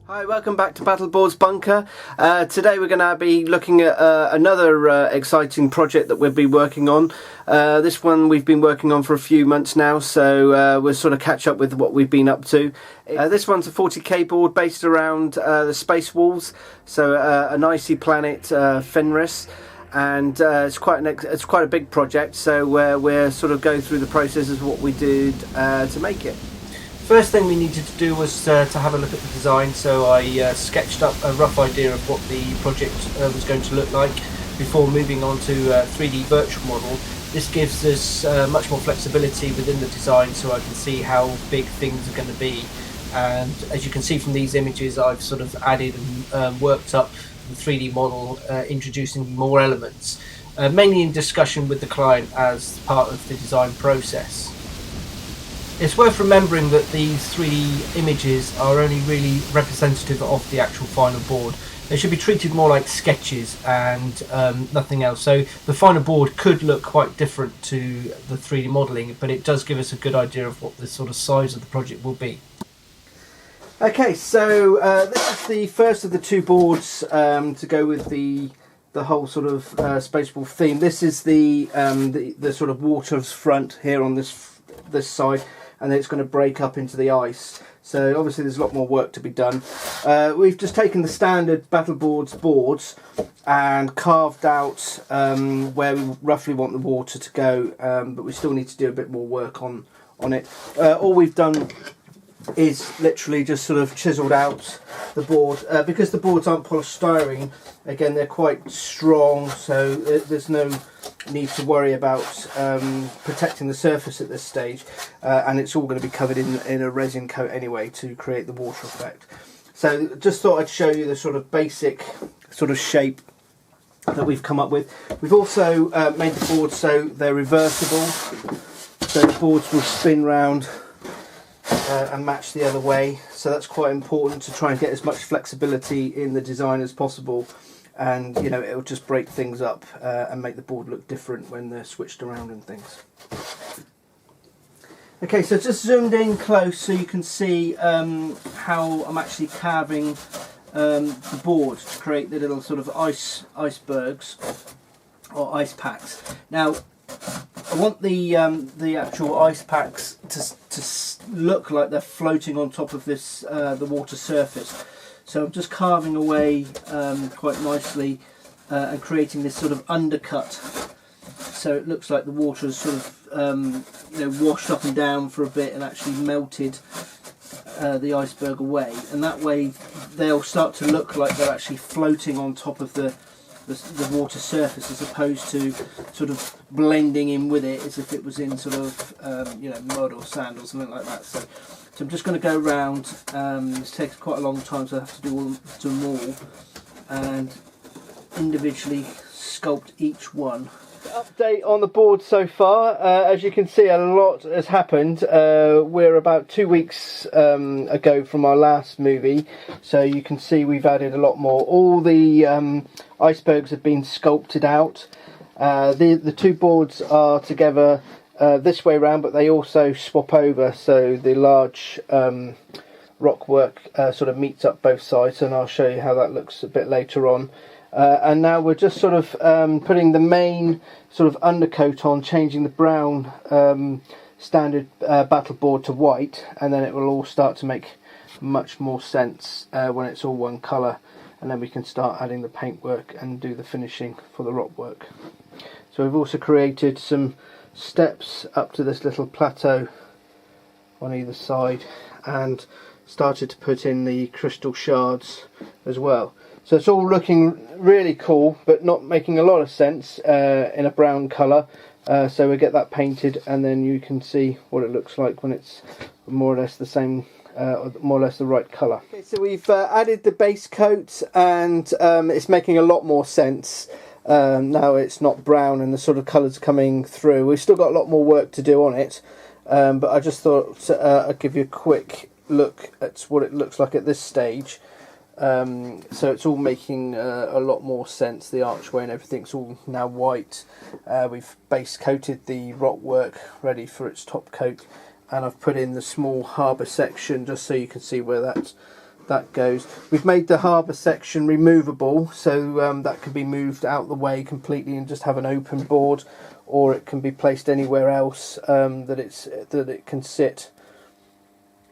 Hi, welcome back to Battleboards Bunker. Today we're going to be looking at another exciting project that we'll be working on. This one we've been working on for a few months now, so we'll sort of catch up with what we've been up to. This one's a 40k board based around the space walls, so an icy planet, Fenris. And it's quite a big project, so we're sort of going through the process of what we did to make it. First thing we needed to do was to have a look at the design, so I sketched up a rough idea of what the project was going to look like before moving on to 3D virtual model. This gives us much more flexibility within the design, so I can see how big things are going to be. And as you can see from these images, I've sort of added and worked up the 3D model, introducing more elements, mainly in discussion with the client as part of the design process. It's worth remembering that these 3D images are only really representative of the actual final board. They should be treated more like sketches and nothing else. So the final board could look quite different to the 3D modelling, but it does give us a good idea of what the sort of size of the project will be. Okay, so this is the first of the two boards to go with the whole sort of Space Wolf theme. This is the sort of water's front here on this side, and then it's going to break up into the ice. So obviously there's a lot more work to be done. We've just taken the standard Battleboards boards and carved out where we roughly want the water to go, but we still need to do a bit more work on it. All we've done is literally just sort of chiseled out the board, because the boards aren't polystyrene. Again, they're quite strong, so there's no need to worry about protecting the surface at this stage, and it's all going to be covered in a resin coat anyway to create the water effect. So just thought I'd show you the sort of basic sort of shape that we've come up with. We've also made the boards so they're reversible, so the boards will spin round and match the other way, so that's quite important to try and get as much flexibility in the design as possible, and you know, it'll just break things up and make the board look different when they're switched around and things. Okay, so just zoomed in close so you can see how I'm actually carving the board to create the little sort of icebergs or ice packs. Now I want the actual ice packs to look like they're floating on top of this the water surface. So I'm just carving away quite nicely and creating this sort of undercut, so it looks like the water is sort of you know, washed up and down for a bit and actually melted the iceberg away, and that way they'll start to look like they're actually floating on top of the water surface, as opposed to sort of blending in with it as if it was in sort of you know, mud or sand or something like that. So I'm just going to go around. This takes quite a long time, so I have to do them all and individually sculpt each one. Update on the board so far. As you can see, a lot has happened. We're about 2 weeks ago from our last movie, so you can see we've added a lot more. All the icebergs have been sculpted out. The two boards are together this way round, but they also swap over, so the large rock work sort of meets up both sides, and I'll show you how that looks a bit later on. And now we're just sort of putting the main sort of undercoat on, changing the brown standard battleboard to white, and then it will all start to make much more sense when it's all one colour, and then we can start adding the paintwork and do the finishing for the rock work. So we've also created some steps up to this little plateau on either side, and started to put in the crystal shards as well. So it's all looking really cool, but not making a lot of sense in a brown colour. So we get that painted, and then you can see what it looks like when it's more or less the same, more or less the right colour. Okay, so we've added the base coat, and it's making a lot more sense. Now it's not brown and the sort of colours coming through. We've still got a lot more work to do on it, but I just thought I'd give you a quick look at what it looks like at this stage. So it's all making a lot more sense. The archway and everything's all now white. We've base coated the rock work ready for its top coat, and I've put in the small harbour section just so you can see where that that goes. We've made the harbour section removable, so that can be moved out the way completely and just have an open board, or it can be placed anywhere else that it can sit.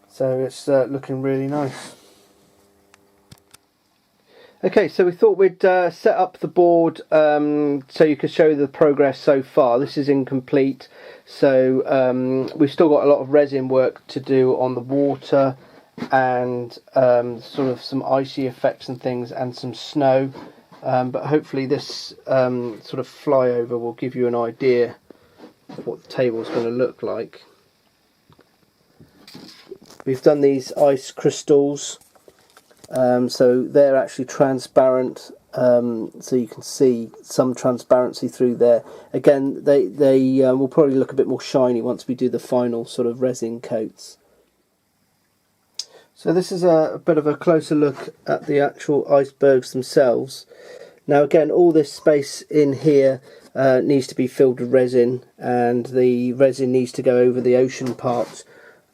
So it's looking really nice. Okay, so we thought we'd set up the board so you could show the progress so far. This is incomplete, so we've still got a lot of resin work to do on the water and sort of some icy effects and things and some snow, but hopefully this sort of flyover will give you an idea of what the table is going to look like. We've done these ice crystals, so they're actually transparent, so you can see some transparency through there. Again, they will probably look a bit more shiny once we do the final sort of resin coats. So this is a bit of a closer look at the actual icebergs themselves. Now again, all this space in here needs to be filled with resin, and the resin needs to go over the ocean part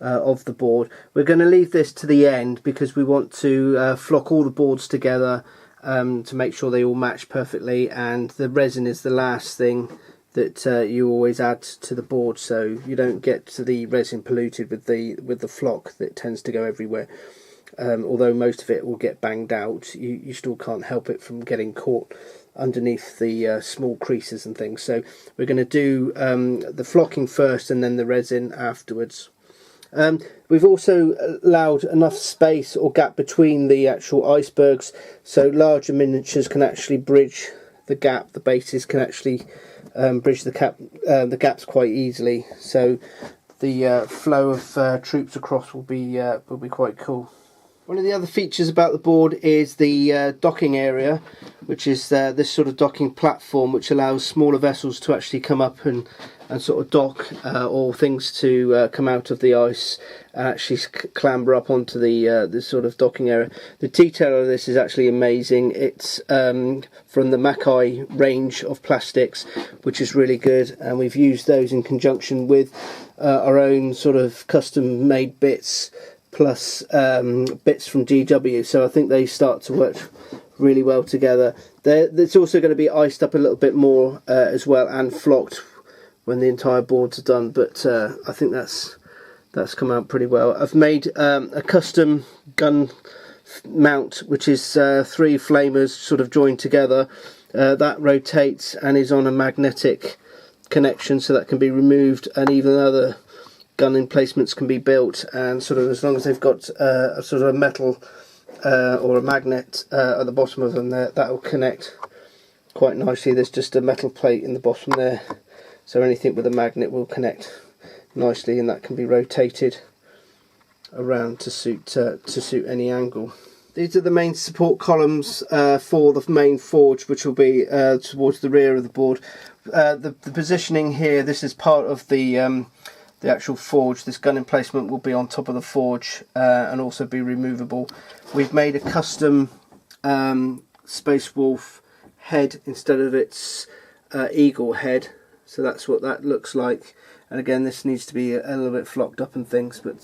of the board. We're going to leave this to the end because we want to flock all the boards together to make sure they all match perfectly, and the resin is the last thing that you always add to the board, so you don't get to the resin polluted with the flock that tends to go everywhere. Although most of it will get banged out, you still can't help it from getting caught underneath the small creases and things. So we're going to do the flocking first and then the resin afterwards. We've also allowed enough space or gap between the actual icebergs so larger miniatures can actually bridge the gap. The bases can actually bridge the gaps quite easily, so the flow of troops across will be quite cool. One of the other features about the board is the docking area, which is this sort of docking platform which allows smaller vessels to actually come up and sort of dock, or things to come out of the ice and actually clamber up onto the this sort of docking area. The detail of this is actually amazing. It's from the Mackay range of plastics, which is really good, and we've used those in conjunction with our own sort of custom made bits plus bits from GW, so I think they start to work really well together. It's also going to be iced up a little bit more as well, and flocked when the entire boards are done, but I think that's come out pretty well. I've made a custom gun mount, which is 3 flamers sort of joined together. That rotates and is on a magnetic connection, so that can be removed, and even other gun emplacements can be built, and sort of as long as they've got a sort of a metal or a magnet at the bottom of them, that will connect quite nicely. There's just a metal plate in the bottom there, so anything with a magnet will connect nicely, and that can be rotated around to suit any angle. These are the main support columns for the main forge, which will be towards the rear of the board. The positioning here, this is part of the actual forge. This gun emplacement will be on top of the forge and also be removable. We've made a custom Space Wolf head instead of its eagle head, so that's what that looks like. And again, this needs to be a little bit flocked up and things, but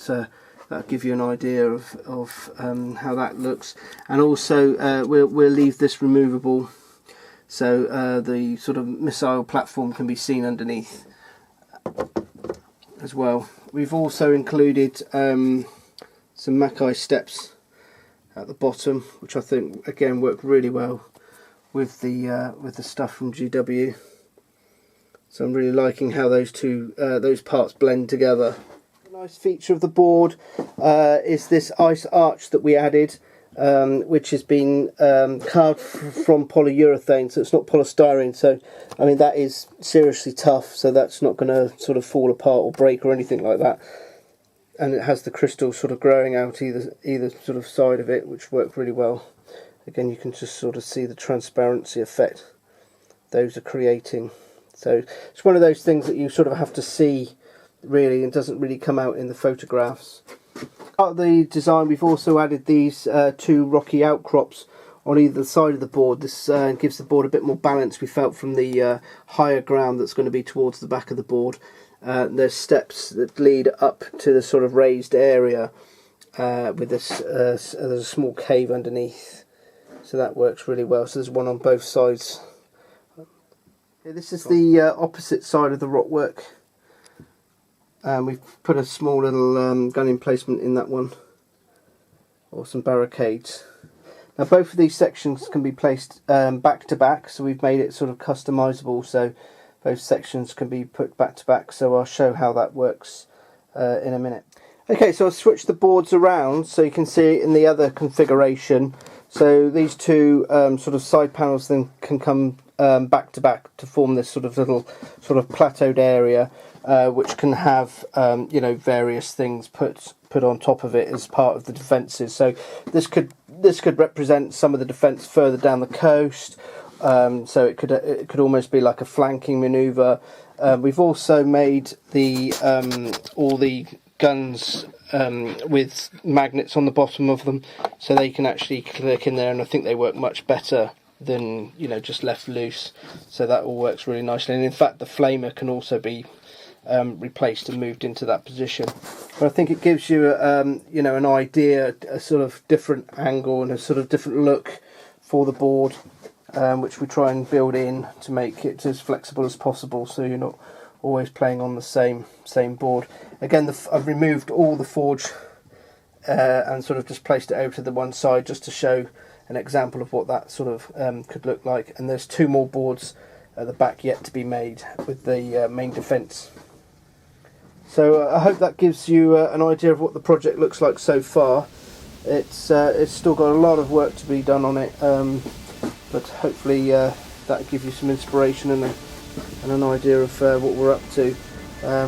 that'll give you an idea of how that looks. And also we'll leave this removable, so the sort of missile platform can be seen underneath as well. We've also included some Mackay steps at the bottom, which I think again work really well with the stuff from GW. So I'm really liking how those parts blend together. A nice feature of the board is this ice arch that we added, which has been carved from polyurethane, so it's not polystyrene. So I mean, that is seriously tough, so that's not going to sort of fall apart or break or anything like that. And it has the crystals sort of growing out either sort of side of it, which work really well. Again, you can just sort of see the transparency effect those are creating. So it's one of those things that you sort of have to see really, and doesn't really come out in the photographs. Part of the design, we've also added these 2 rocky outcrops on either side of the board. This gives the board a bit more balance, we felt, from the higher ground that's going to be towards the back of the board. There's steps that lead up to the sort of raised area, with this. There's a small cave underneath, so that works really well. So there's one on both sides. Okay, this is the opposite side of the rockwork. We've put a small little gun emplacement in that one, or some barricades. Now both of these sections can be placed back to back, so we've made it sort of customizable, so both sections can be put back to back, so I'll show how that works in a minute. Okay, so I'll switch the boards around so you can see it in the other configuration. So these two sort of side panels then can come back to back to form this sort of little sort of plateaued area, which can have you know, various things put on top of it as part of the defences. So this could represent some of the defence further down the coast. So it could almost be like a flanking manoeuvre. We've also made the all the guns with magnets on the bottom of them, so they can actually click in there, and I think they work much better than, you know, just left loose. So that all works really nicely, and in fact the flamer can also be replaced and moved into that position. But I think it gives you you know, an idea, a sort of different angle and a sort of different look for the board, which we try and build in to make it as flexible as possible, so you're not always playing on the same board. Again, I've removed all the forge and sort of just placed it over to the one side, just to show an example of what that sort of could look like. And there's two more boards at the back yet to be made with the main defence. So I hope that gives you an idea of what the project looks like so far. It's still got a lot of work to be done on it, but hopefully that'll give you some inspiration and an idea of what we're up to.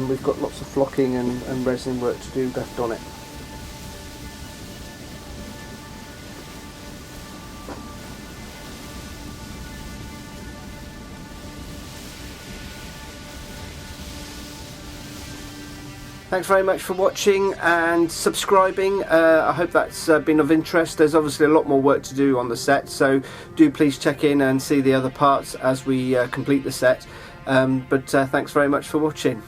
We've got lots of flocking and resin work to do left on it. Thanks very much for watching and subscribing. I hope that's been of interest. There's obviously a lot more work to do on the set, so do please check in and see the other parts as we complete the set. But thanks very much for watching.